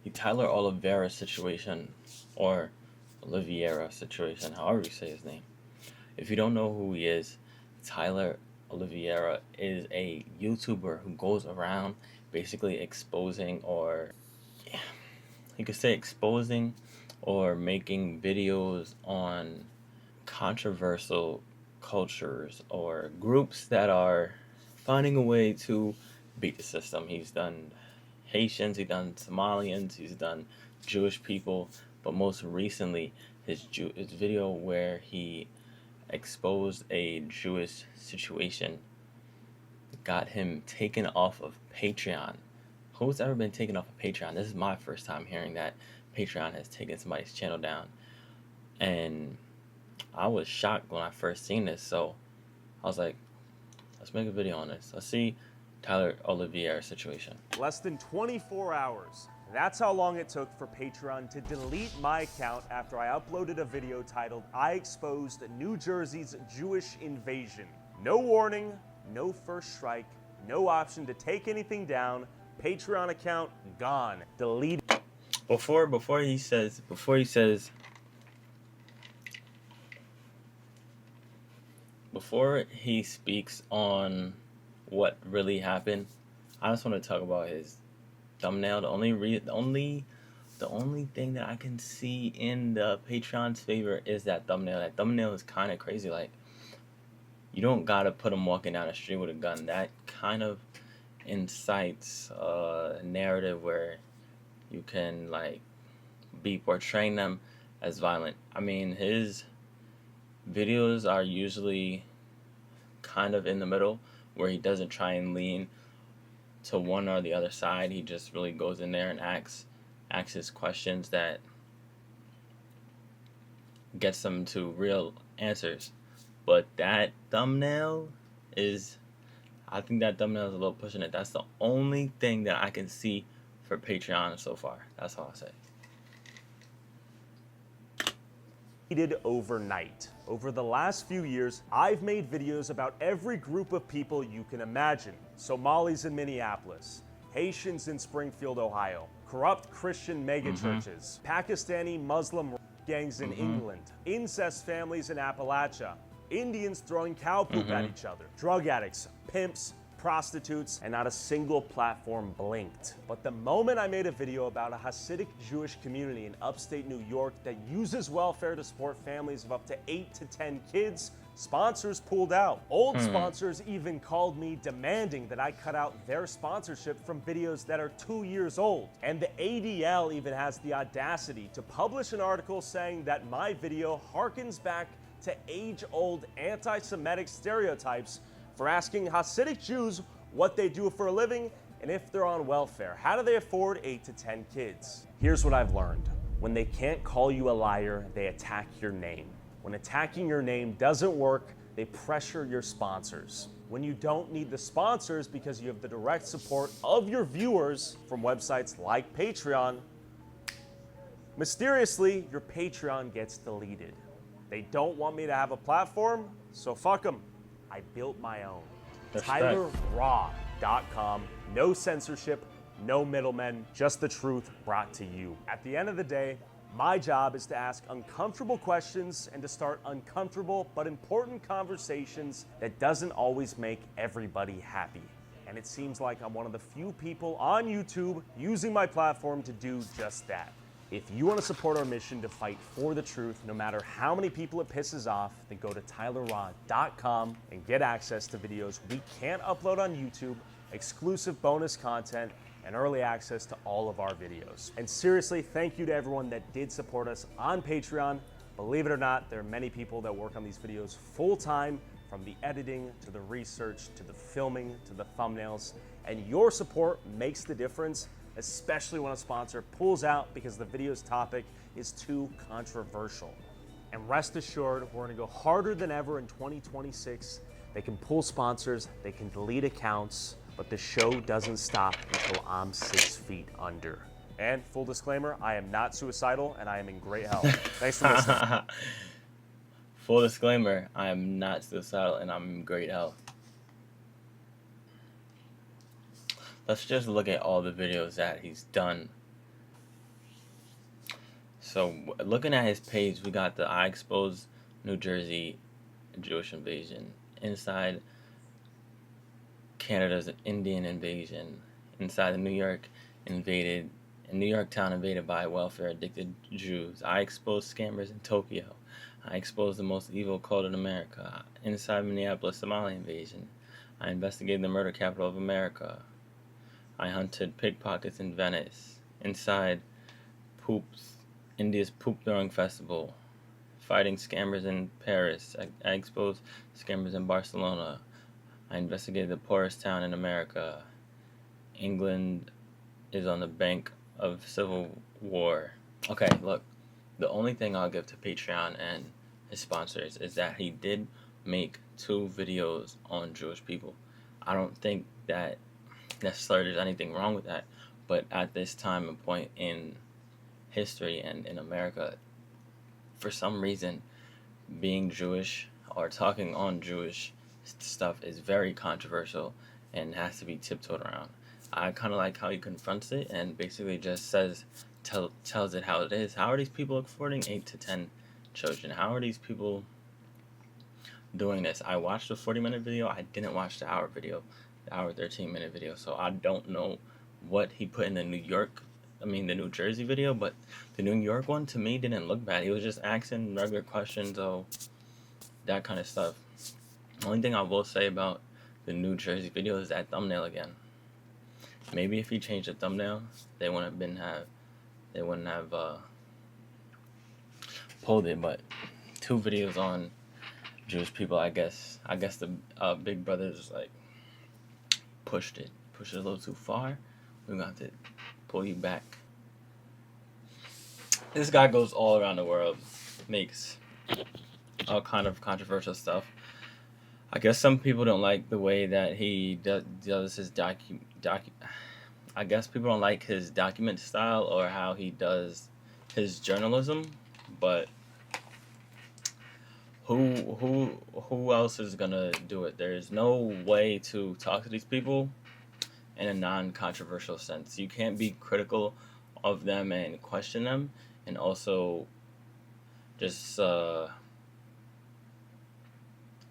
the Tyler Oliveira situation, or Oliviera situation, however you say his name. If you don't know who he is, Tyler Oliviera is a YouTuber who goes around basically exposing, or you could say exposing, or making videos on controversial cultures or groups that are finding a way to beat the system. He's done Haitians, he's done Somalians, he's done Jewish people, but most recently his video where he exposed a Jewish situation got him taken off of Patreon. Who's ever been taken off of Patreon? This is my first time hearing that Patreon has taken somebody's channel down. And I was shocked when I first seen this, so I was like, let's make a video on this. Let's see Tyler Oliviera's situation. Less than 24 hours. That's how long it took for Patreon to delete my account after I uploaded a video titled, "I Exposed New Jersey's Jewish Invasion." No warning, no first strike, no option to take anything down. Patreon account gone, deleted. Before he says before he speaks on what really happened, I just want to talk about his thumbnail. The only thing that I can see in the Patreon's favor is that thumbnail. That thumbnail is kind of crazy. Like, you don't gotta put him walking down the street with a gun. That kind of incites a narrative where you can like be portraying them as violent. I mean, his videos are usually kind of in the middle, where he doesn't try and lean to one or the other side. He just really goes in there and asks his questions that gets them to real answers. But that thumbnail is, I think that thumbnail is a little pushing it. That's the only thing that I can see for Patreon so far. That's all I say. Overnight. Over the last few years, I've made videos about every group of people you can imagine. Somalis in Minneapolis, Haitians in Springfield, Ohio, corrupt Christian megachurches, Pakistani Muslim gangs in England, incest families in Appalachia, Indians throwing cow poop at each other, drug addicts, pimps, prostitutes, and not a single platform blinked. But the moment I made a video about a Hasidic Jewish community in upstate New York that uses welfare to support families of up to 8 to 10 kids, sponsors pulled out. Old sponsors even called me demanding that I cut out their sponsorship from videos that are 2 years old. And the ADL even has the audacity to publish an article saying that my video harkens back to age-old anti-Semitic stereotypes for asking Hasidic Jews what they do for a living and if they're on welfare. How do they afford 8 to 10 kids? Here's what I've learned. When they can't call you a liar, they attack your name. When attacking your name doesn't work, they pressure your sponsors. When you don't need the sponsors because you have the direct support of your viewers from websites like Patreon, mysteriously, your Patreon gets deleted. They don't want me to have a platform, so fuck them. I built my own. TylerRaw.com. No censorship, no middlemen, just the truth brought to you. At the end of the day, my job is to ask uncomfortable questions and to start uncomfortable but important conversations that doesn't always make everybody happy. And it seems like I'm one of the few people on YouTube using my platform to do just that. If you want to support our mission to fight for the truth, no matter how many people it pisses off, then go to TylerRaw.com and get access to videos we can't upload on YouTube, exclusive bonus content, and early access to all of our videos. And seriously, thank you to everyone that did support us on Patreon. Believe it or not, there are many people that work on these videos full-time, from the editing to the research to the filming to the thumbnails, and your support makes the difference, especially when a sponsor pulls out because the video's topic is too controversial. And rest assured, we're gonna go harder than ever in 2026. They can pull sponsors, they can delete accounts, but the show doesn't stop until I'm 6 feet under. And full disclaimer, I am not suicidal and I am in great health. Thanks for listening. Full disclaimer, I am not suicidal and I'm in great health. Let's just look at all the videos that he's done So looking at his page, we got the I exposed New Jersey Jewish invasion. Inside Canada's Indian invasion. Inside the New York town invaded by welfare addicted Jews. I exposed scammers in Tokyo. I exposed the most evil cult in America. Inside Minneapolis Somali invasion. I investigated the murder capital of America. I hunted pickpockets in Venice. Inside Poops, India's poop throwing festival. Fighting scammers in Paris. I exposed scammers in Barcelona. I investigated the poorest town in America. England is on the brink of civil war. Okay, look, the only thing I'll give to Patreon and his sponsors is that he did make 2 videos on Jewish people. I don't think that necessarily there's anything wrong with that, but at this time and point in history and in America, for some reason, being Jewish or talking on Jewish stuff is very controversial and has to be tiptoed around. I kind of like how he confronts it and basically just tells it how it is. How are these people affording 8 to 10 children? How are these people doing this? I watched the 40-minute video. I didn't watch the hour video, the hour 13-minute video. So I don't know what he put in the New Jersey video, but the New York one to me didn't look bad. He was just asking regular questions, that kind of stuff. The only thing I will say about the New Jersey video is that thumbnail again. Maybe if he changed the thumbnail, they wouldn't have pulled it. But 2 videos on Jewish people, I guess the Big Brothers like pushed it a little too far. We're gonna have to pull you back. This guy goes all around the world, makes all kind of controversial stuff. I guess some people don't like the way that he does his I guess people don't like his document style or how he does his journalism, but who else is gonna do it? There's no way to talk to these people in a non-controversial sense. You can't be critical of them and question them, and also just say,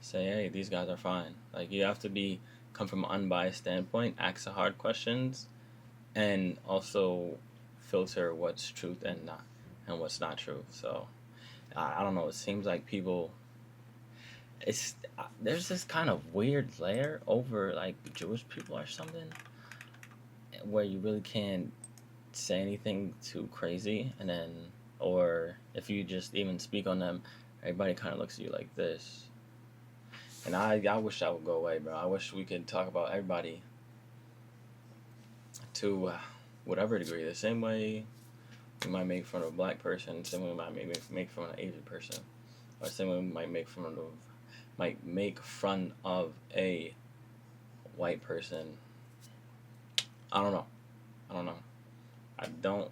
hey, these guys are fine. Like, you have to come from an unbiased standpoint, ask the hard questions, and also filter what's truth and what's not true. So I don't know. It seems like people. There's this kind of weird layer over like Jewish people or something, where you really can't say anything too crazy, and then, or if you just even speak on them, everybody kind of looks at you like this. And I wish that would go away, bro. I wish we could talk about everybody to whatever degree. The same way we might make fun of a black person, same way we might make fun of an Asian person, or same way we might make fun of a white person. I don't know. I don't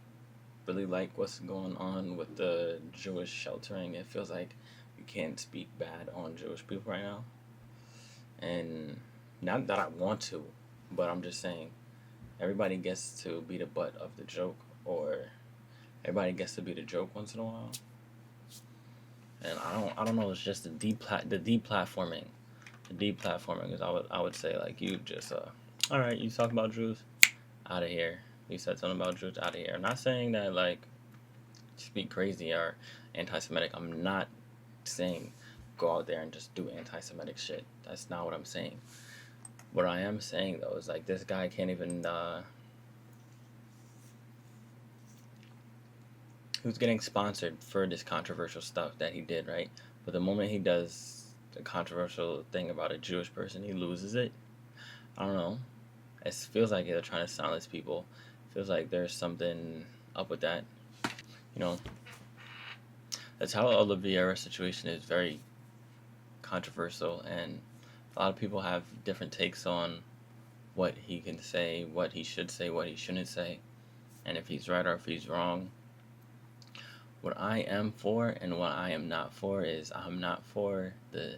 really like what's going on with the Jewish sheltering. It feels like you can't speak bad on Jewish people right now. And not that I want to, but I'm just saying everybody gets to be the butt of the joke, or everybody gets to be the joke once in a while. And I don't know, it's just the deplatforming. The deplatforming is I would say, like, you just all right, you talk about Jews, out of here. You said something about Jews, out of here. I'm not saying that like just be crazy or anti-Semitic. I'm not saying go out there and just do anti-Semitic shit. That's not what I'm saying. What I am saying though is like this guy can't even he was getting sponsored for this controversial stuff that he did, right? But the moment he does a controversial thing about a Jewish person, he loses it. I don't know. It feels like they're trying to silence people. It feels like there's something up with that. You know, that's how Oliviera situation is very controversial, and a lot of people have different takes on what he can say, what he should say, what he shouldn't say, and if he's right or if he's wrong. What I am for and what I am not for is I'm not for the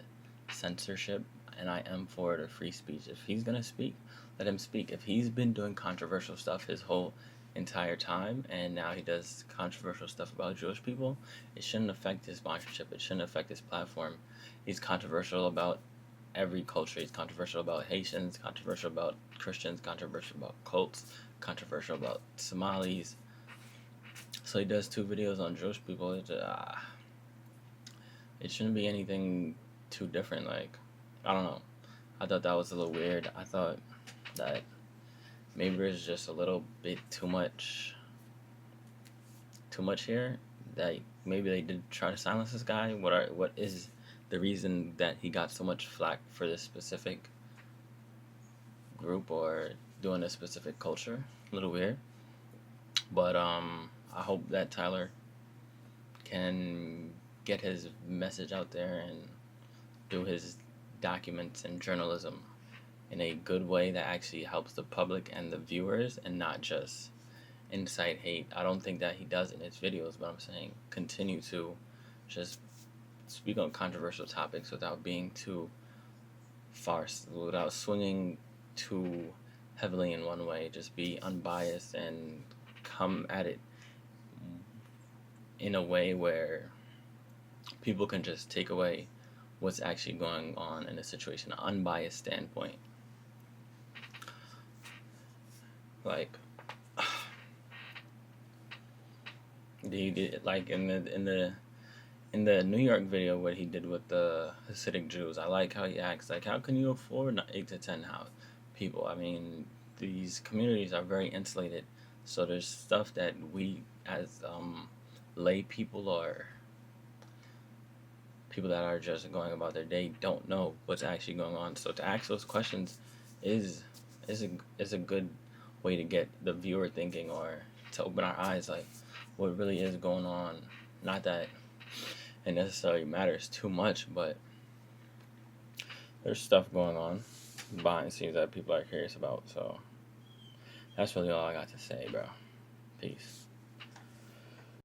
censorship, and I am for the free speech. If he's gonna speak, let him speak. If he's been doing controversial stuff his whole entire time, and now he does controversial stuff about Jewish people, it shouldn't affect his sponsorship. It shouldn't affect his platform. He's controversial about every culture. He's controversial about Haitians, controversial about Christians, controversial about cults, controversial about Somalis. So he does 2 videos on Jewish people. It shouldn't be anything too different. Like, I don't know. I thought that was a little weird. I thought that maybe there's just a little bit too much here. That maybe they did try to silence this guy. What is the reason that he got so much flack for this specific group or doing a specific culture? A little weird. But I hope that Tyler can get his message out there and do his documents and journalism in a good way that actually helps the public and the viewers, and not just incite hate. I don't think that he does in his videos, but I'm saying continue to just speak on controversial topics without being too far, without swinging too heavily in one way. Just be unbiased and come at it in a way where people can just take away what's actually going on in a situation, an unbiased standpoint. Like, like in the New York video, what he did with the Hasidic Jews. I like how he acts. Like, how can you afford 8 to 10 people? I mean, these communities are very insulated, so there's stuff that we as lay people or people that are just going about their day don't know what's actually going on. So to ask those questions is a good way to get the viewer thinking, or to open our eyes, like what really is going on. Not that it necessarily matters too much, but there's stuff going on behind the scenes that people are curious about. So that's really all I got to say, bro. Peace.